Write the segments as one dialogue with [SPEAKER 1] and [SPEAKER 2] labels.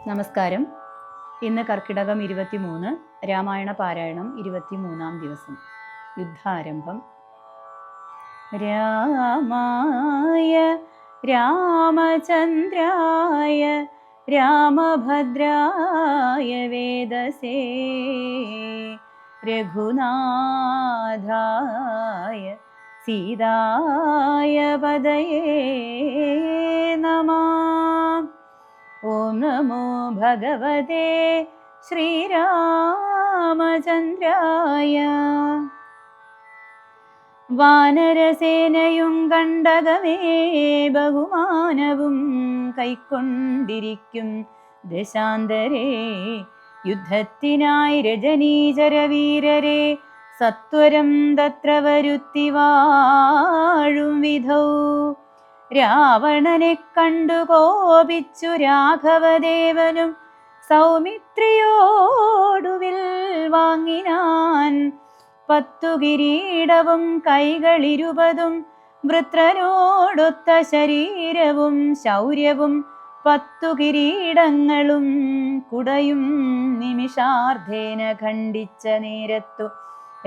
[SPEAKER 1] നമസ്കാരം. ഇന്ന് കർക്കിടകം 23, രാമായണ പാരായണം 23-ാം ദിവസം. യുദ്ധാരംഭം. രാമായ രാമചന്ദ്രായ രാമഭദ്രായ വേദസേ രഘുനാഥായ സീതായ പദയേ നമഃ. ഓം നമോ ഭഗവതേ ശ്രീരാമചന്ദ്രായ. വാനരസേനയും കണ്ടകമേ ബഹുമാനവും കൈക്കൊണ്ടിരിക്കും ദശാന്തരേ. യുദ്ധത്തിനായി രജനീചരവീരരെ സത്വരം തത്ര വരുത്തി വാഴും വിധൗ. രാവണനെ കണ്ടു കോപിച്ചു രാഘവദേവനും സൗമിത്രിയോടുവിൽ വാങ്ങിനാൻ. 10 കിരീടവും കൈകളിരുപതും വൃത്രനോടൊത്ത ശരീരവും ശൗര്യവും 10 കിരീടങ്ങളും കുടയും നിമിഷാർദ്ധേന ഖണ്ഡിച്ച നേരത്തു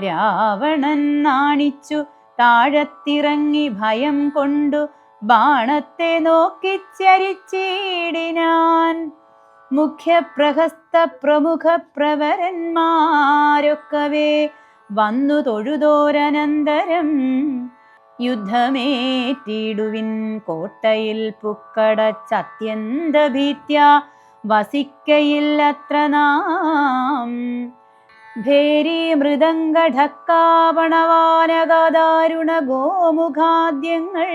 [SPEAKER 1] രാവണൻ നാണിച്ചു താഴത്തിറങ്ങി ഭയം കൊണ്ടു ബാണത്തെ നോക്കിച്ചരിച്ചിടിനാൻ. മുഖ്യപ്രഹസ്ത പ്രമുഖ പ്രവരന്മാരൊക്കവേ വന്നു തൊഴുതോരനന്തരം യുദ്ധമേറ്റിടുവിൻ കോട്ടയിൽ പുക്കടച്ചത്യന്ത ഭീത്യാ വസിക്കയില്ലത്ര നാം. ഭേരി മൃദംഗഢക്കാവണവാനകാദാരുണ ഗോമുഖാദ്യങ്ങൾ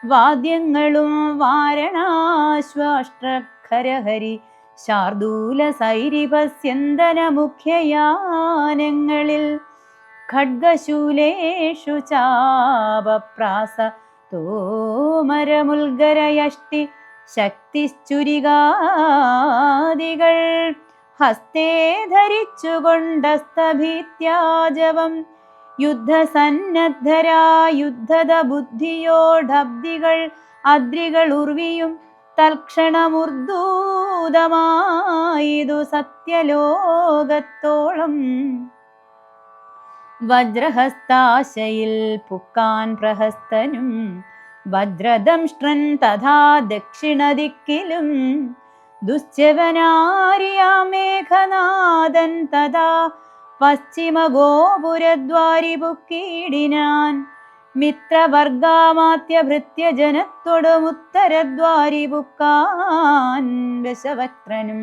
[SPEAKER 1] വാദ്യങ്ങളും വാരണാശ്വാഷ്ട്രഖരഹരി ശാർദൂല സൈരിഭസ്യന്തന മുഖ്യയാനങ്ങളിൽ ഖഡ്ഗശൂലേഷു ചാപപ്രാസ തോമരമുൽഗരയഷ്ടി ശക്തിശ്ചുരികാദികൾ ഹസ്തേ ധരിച്ചുകൊണ്ടസ്തഭീത്യാജവം. യുദ്ധസന്നദ്ധരായുദ്ധത ബുദ്ധിയോടബ്ദികൾ അദ്രികൾ ഉർവിയും തൽക്ഷണമുർദൂതമായിതു സത്യലോകത്തോളം. വജ്രഹസ്താശയിൽ പുക്കാൻ പ്രഹസ്തനും വജ്രദംഷ്ട്രൻ തഥാ ദക്ഷിണദിക്കിലും. ദുശ്ചവനാരിയാം മേഘനാഥൻ തഥാ പശ്ചിമ ഗോപുരദ്വാരി പുക്കീടിനാൻ. മിത്രവർഗാമാത്യഭൃത്യജനത്തോടും ഉത്തരദ്വാരി പുക്കാൻ ദശവക്ത്രനും.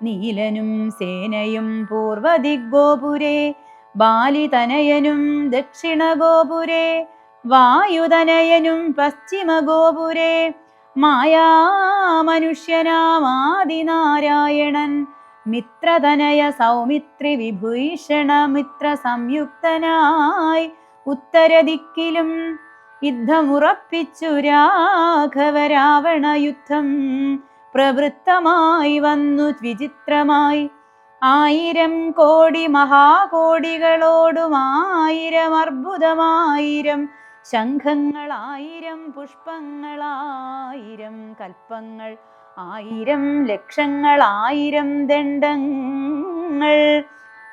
[SPEAKER 1] നീലനും സേനയും പൂർവദിഗ്ഗോപുരേ ബാലിതനയനും ദക്ഷിണഗോപുരേ വായുതനയനും പശ്ചിമഗോപുരേ മായാമനുഷ്യനാമാദിനാരായണൻ മിത്രതനയ സൗമിത്രി വിഭൂഷണ മിത്ര സംയുക്തനായി ഉത്തരദിക്കിലും. യുദ്ധമുറപ്പിച്ചു രാഘവ രാവണ യുദ്ധം പ്രവൃത്തമായി വന്നു വിചിത്രമായി. 1000 കോടി മഹാകോടികളോടും 1000 അർബുദമായിരം ശംഖങ്ങൾ 1000 പുഷ്പങ്ങൾ 1000 കൽപ്പങ്ങൾ 1000 ലക്ഷങ്ങൾ 1000 ദണ്ഡങ്ങൾ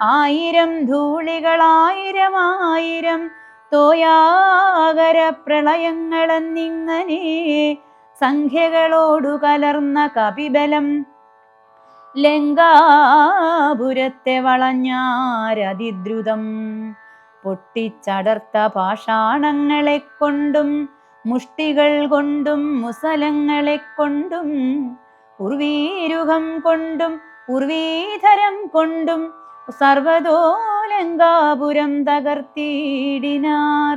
[SPEAKER 1] 1000 ധൂളികൾ 1000 തോയാകര പ്രളയങ്ങളെന്നിങ്ങനെ സംഖ്യകളോടു കലർന്ന കപിബലം. ലങ്കാപുരത്തെ വളഞ്ഞാരതിദ്രുതം പൊട്ടിച്ചടർത്ത പാഷാണങ്ങളെ കൊണ്ടും മുഷ്ടികൾ കൊണ്ടും മുസലങ്ങളെ കൊണ്ടും ഉർവീരുഹം കൊണ്ടും ഉർവീധരം കൊണ്ടും സർവതോ ലങ്കാപുരം തകർത്തിടിനാർ.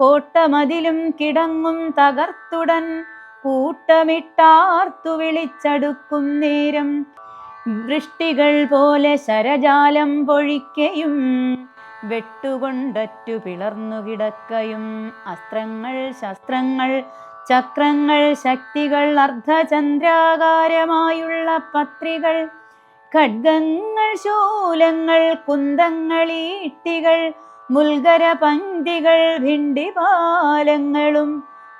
[SPEAKER 1] കോട്ടമതിലും കിടങ്ങും തകർത്തുടൻ കൂട്ടമിട്ടാർത്തു വിളിച്ചടുക്കും നേരം. വൃഷ്ടികൾ പോലെ ശരജാലം പൊഴിക്കയും വെട്ടുകൊണ്ടറ്റു പിളർന്നു കിടക്കയും. അസ്ത്രങ്ങൾ ശസ്ത്രങ്ങൾ ചക്രങ്ങൾ ശക്തികൾ അർദ്ധചന്ദ്രാകാരമായുള്ള പത്രികൾ ഖഡ്ഗങ്ങൾ ശൂലങ്ങൾ കുന്തങ്ങൾ ഈട്ടികൾ മുൽഗര പങ്ക്തികൾ ഭിണ്ടിപാലങ്ങളും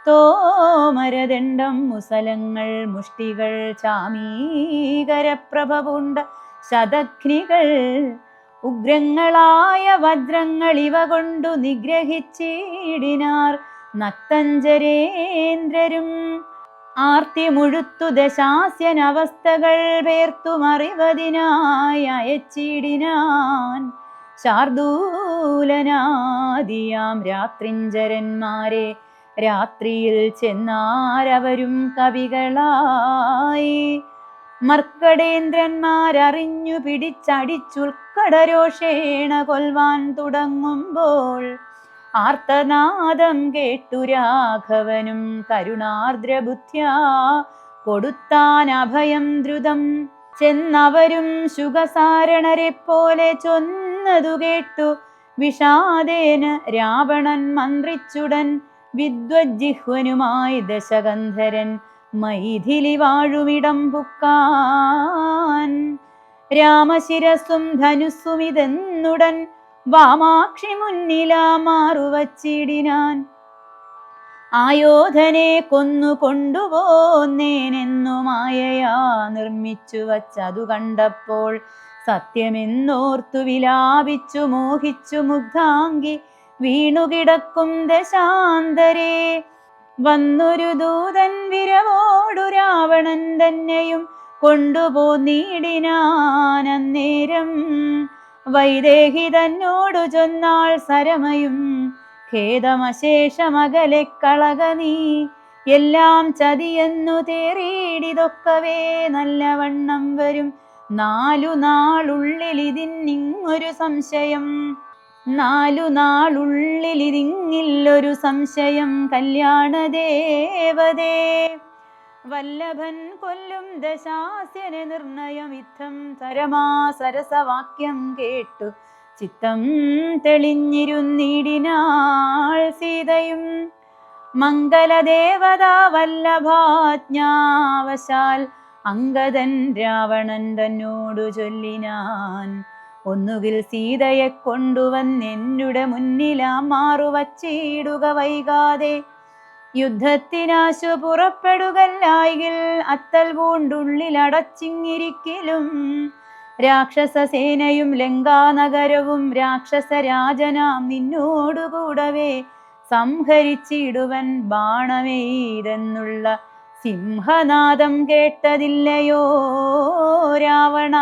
[SPEAKER 1] തോമരദണ്ഡം മുസലങ്ങൾ മുഷ്ടികൾ ചാമീകരപ്രഭപുണ്ട ശതഘ്നികൾ ഉഗ്രങ്ങളായ വജ്രങ്ങൾ ഇവ കൊണ്ടു നിഗ്രഹിച്ചിടിനാർ നക്തഞ്ചരേന്ദ്രരും. ആർത്തി മുഴുത്തു ദശാസ്യനവസ്ഥകൾ പേർത്തുമറിവതിനായി അയച്ചിടിനാൻ ശാർദൂലനാദിയാം രാത്രിഞ്ചരന്മാരെ. രാത്രിയിൽ ചെന്നാരവരും കവികളായി മർക്കടേന്ദ്രന്മാരറിഞ്ഞു പിടിച്ചടിച്ചുൾക്കടരോഷേണ കൊൽവാൻ തുടങ്ങുമ്പോൾ ആർത്തനാദം കേട്ടു രാഘവനും കരുണാർദ്രബുദ്ധ്യാ കൊടുത്താൻ അഭയം ദ്രുതം. ചെന്നവരും ശുഗസാരണരെ പോലെ ചൊന്നതു കേട്ടു വിഷാദേന രാവണൻ മന്ത്രിച്ചുടൻ വിദ്വജ്ജിഹ്വനുമായി ദശകന്ധരൻ മൈഥിലി വാഴുമിടം പുക്കാൻ. രാമശിരസും ധനുസ്സുമിതെന്നുടൻ വാമാക്ഷി മുന്നിലാ മാറുവച്ചിടിനാൻ. ആയോധനെ കൊന്നു കൊണ്ടുപോന്നേനെന്നു മായയാ നിർമ്മിച്ചു വച്ചതു കണ്ടപ്പോൾ സത്യമെന്നോർത്തു വിലാപിച്ചു മോഹിച്ചു മുഗ്ധാംഗി വീണുകിടക്കും ദശാന്തരേ. വന്നൊരു ദൂതൻ വിരവോടു രാവണൻ തന്നെയും കൊണ്ടുപോന്നീടിനാൻ. അന്നേരം വൈദേഹി തന്നോടു ചൊന്നാൾ സരമയും ഖേദമശേഷമകലെ കളക നീ. എല്ലാം ചതിയെന്നു തേറിയിടിതൊക്കവേ നല്ലവണ്ണം വരും 4 നാളുള്ളിലിതിന്നിങ്ങൊരു സംശയം. 4 നാളുള്ളിലിതിങ്ങില്ലൊരു സംശയം. കല്യാണദേവതേ വല്ലഭൻ കൊല്ലും ദശാസ്യന നിർണയം. ഇത്തം സരമാ സരസവാക്യം കേട്ടു ചിത്തം തെളിഞ്ഞിരുന്നിടിനാൾ സീതയും. മംഗലദേവതാ വല്ലഭാജ്ഞാവശാൽ അംഗദൻ രാവണൻ തന്നോടു ചൊല്ലിനാൻ. ഒന്നുകിൽ സീതയെ കൊണ്ടുവന്നെന്നുടെ മുന്നിലാ മാറുവച്ചിടുക വൈകാതെ. യുദ്ധത്തിനാശു പുറപ്പെടുകല്ലായിൽ അത്തൽ പൂണ്ടുള്ളിലടച്ചിങ്ങിരിക്കലും. രാക്ഷസസേനയും ലങ്കാനഗരവും രാക്ഷസരാജനാം നിന്നോടുകൂടവേ സംഹരിച്ചിടുവൻ ബാണമെയ്തെന്നുള്ള സിംഹനാദം കേട്ടതില്ലയോ രാവണ?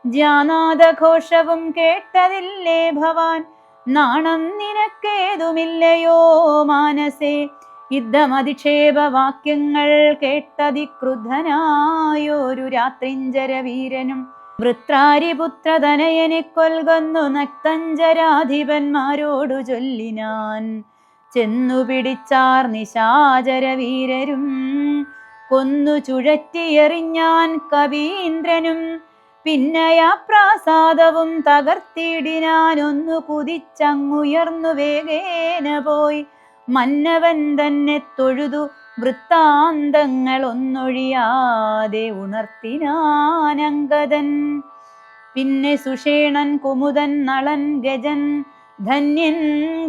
[SPEAKER 1] ജാനാദഘോഷവും കേട്ടതില്ലേ ഭവാൻ? നാണം നിനക്കേതുമില്ലയോ മാനസേ? യുദ്ധമധിക്ഷേപവാക്യങ്ങൾ കേട്ടതിക്രുദ്ധനായൊരു രാത്രിഞ്ചര വീരനും വൃത്രാരിപുത്രതനയനെ കൊൽകൊന്നു നക്തഞ്ചരാധിപന്മാരോടു ചൊല്ലിനാൻ. ചെന്നു പിടിച്ചാർ നിശാചര വീരരും കൊന്നു ചുഴറ്റിയെറിഞ്ഞാൻ കവീന്ദ്രനും. പിന്നയാ പ്രാസാദവും തകർത്തിടിനാൻ. ഒന്നു കുതിച്ചങ്ങുയർന്നു വേഗേന പോയി മന്നവൻ തന്നെ തൊഴുതു വൃത്താന്തങ്ങൾ ഒന്നൊഴിയാതെ ഉണർത്തിനാനങ്കദൻ. പിന്നെ സുഷേണൻ കുമുദൻ നളൻ ഗജൻ ധന്യൻ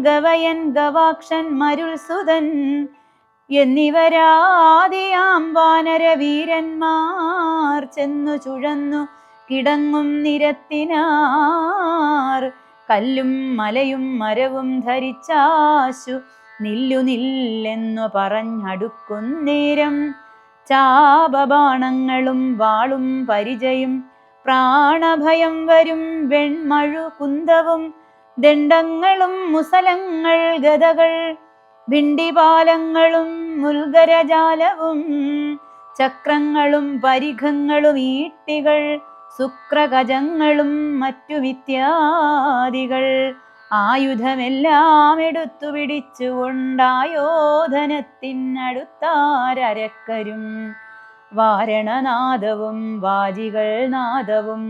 [SPEAKER 1] ഗവയൻ ഗവാക്ഷൻ മരുൾസുതൻ എന്നിവരാദിയാം വാനരവീരന്മാർ ചെന്നു ചുഴന്നു കിടങ്ങും നിരത്തിനാർ. കല്ലും മലയും മരവും ധരിച്ചാശു നില്ലുനില്ലെന്നു പറഞ്ഞടുക്കുന്നേരം ചാപബാണങ്ങളും വാളും പരിചയും പ്രാണഭയം വരും വെൺമഴു കുന്തവും ദണ്ഡങ്ങളും മുസലങ്ങൾ ഗദകൾ ഭിണ്ടിപാലങ്ങളും മുൽഗരജാലവും ചക്രങ്ങളും പരിഘങ്ങളും ഈട്ടികൾ ശുക്രഗജങ്ങളും മറ്റുമിത്യാദികൾ ആയുധമെല്ലാം എടുത്തു പിടിച്ചുകൊണ്ടായോധനത്തിനടുത്താരക്കരും. വാരണനാദവും വാജികൾ നാദവും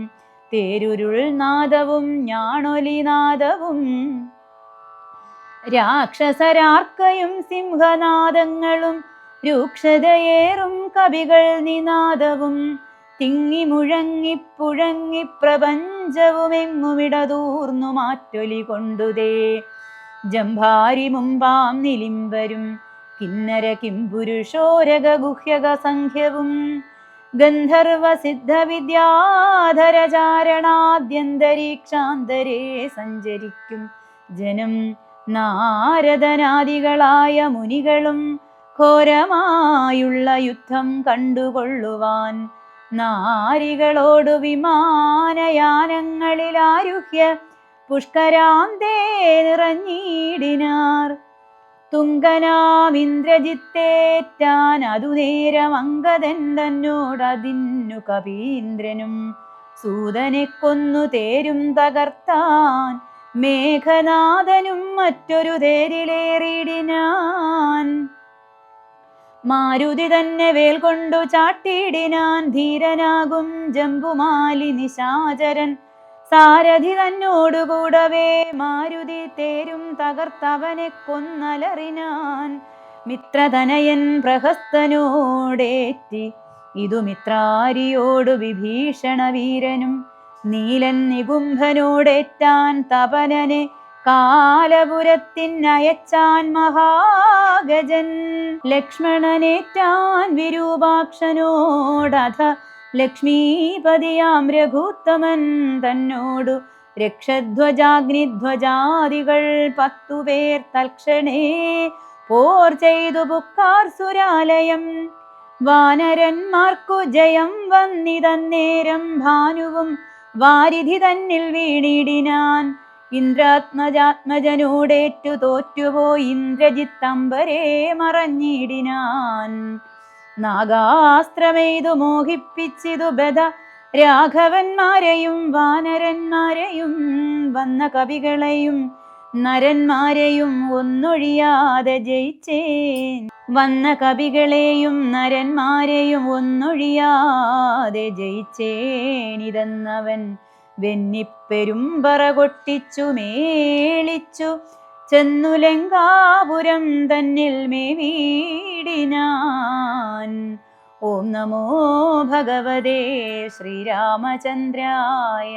[SPEAKER 1] തേരുരുൾ നാദവും ഞാണൊലിനാദവും രാക്ഷസരാർക്കയും സിംഹനാദങ്ങളും രൂക്ഷതയേറും കവികൾ നിനാദവും തിങ്ങി മുഴങ്ങിപ്പുഴങ്ങി പ്രപഞ്ചവുമെങ്ങുമിടതൂർന്നു മാറ്റൊലി കൊണ്ടുതേ. ജംഭാരി മുമ്പാം നിലിംബരും കിന്നര കിംപുരുഷോരക ഗുഹ്യക സംഖ്യവും ഗന്ധർവ സിദ്ധ വിദ്യാധരചാരണാദ്യന്തരീക്ഷാന്തരേ സഞ്ചരിക്കും ജനം. നാരദനാദികളായ മുനികളും ഘോരമായുള്ള യുദ്ധം കണ്ടുകൊള്ളുവാൻ നാരികളോടു വിമാനയാനങ്ങളിലാരുഹ്യ പുഷ്കരാന്തേ നിറഞ്ഞിടിനാർ. തുങ്കനാമിന്ദ്രജിത്തേറ്റാൻ അതുനേരം അംഗദൻ തന്നോടതിന്നു കപീന്ദ്രനും സൂതനെ കൊന്നു തേരും തകർത്താൻ മേഘനാഥനും മറ്റൊരു തേരിലേറിയിടിനാൻ. മാരുതി തന്നെ വേൽ കൊണ്ടു ചാട്ടിയിടിനാൻ ധീരനാകും ജംബുമാലി നിശാചരൻ സാരഥി തന്നോടുകൂടവേ മാരുതി തേരും തകർത്തവനെ കൊന്നലറിനാൻ. മിത്രതനയൻ പ്രഹസ്തനോടേറ്റി ഇതു മിത്രാരിയോടു വിഭീഷണ വീരനും നീലൻ നികുംഭനോടേറ്റാൻ തപനനെ കാലപുരത്തിനയച്ചാൻ മഹാഗജൻ. ലക്ഷ്മണനേറ്റാൻ വിരൂപാക്ഷനോടഥ ലക്ഷ്മീപതിയാം രഘുത്തമൻ തന്നോടു രക്ഷധ്വജാഗ്നിധ്വജാദികൾ 10 പേർ തൽക്ഷണേ പോർ ചെയ്തു പുക്കാർ സുരാലയം. വാനരന്മാർക്കു ജയം വന്നിതന്നേരം ഭാനുവും വാരിധി തന്നിൽ വീണിടിനാൻ. ഇന്ദ്രാത്മജാത്മജനോടേറ്റു തോറ്റുപോയി ഇന്ദ്രജിത്തമ്പരേ മറഞ്ഞിടിനാൻ. നാഗാസ്ത്രമെയ്തു മോഹിപ്പിച്ചിതു ബദ രാഘവന്മാരെയും വാനരന്മാരെയും വന്ന കവികളെയും നരന്മാരെയും ഒന്നൊഴിയാതെ ജയിച്ചേൻ. വന്ന കവികളെയും നരന്മാരെയും ഒന്നൊഴിയാതെ ജയിച്ചേനിതെന്നവൻ വെന്നിപ്പെരുമ്പറ കൊട്ടിച്ചു മേളിച്ചു ചെന്നു ലങ്കാപുരം തന്നിൽ മേവീടിനാൻ. ഓം നമോ ഭഗവതേ ശ്രീരാമചന്ദ്രായ.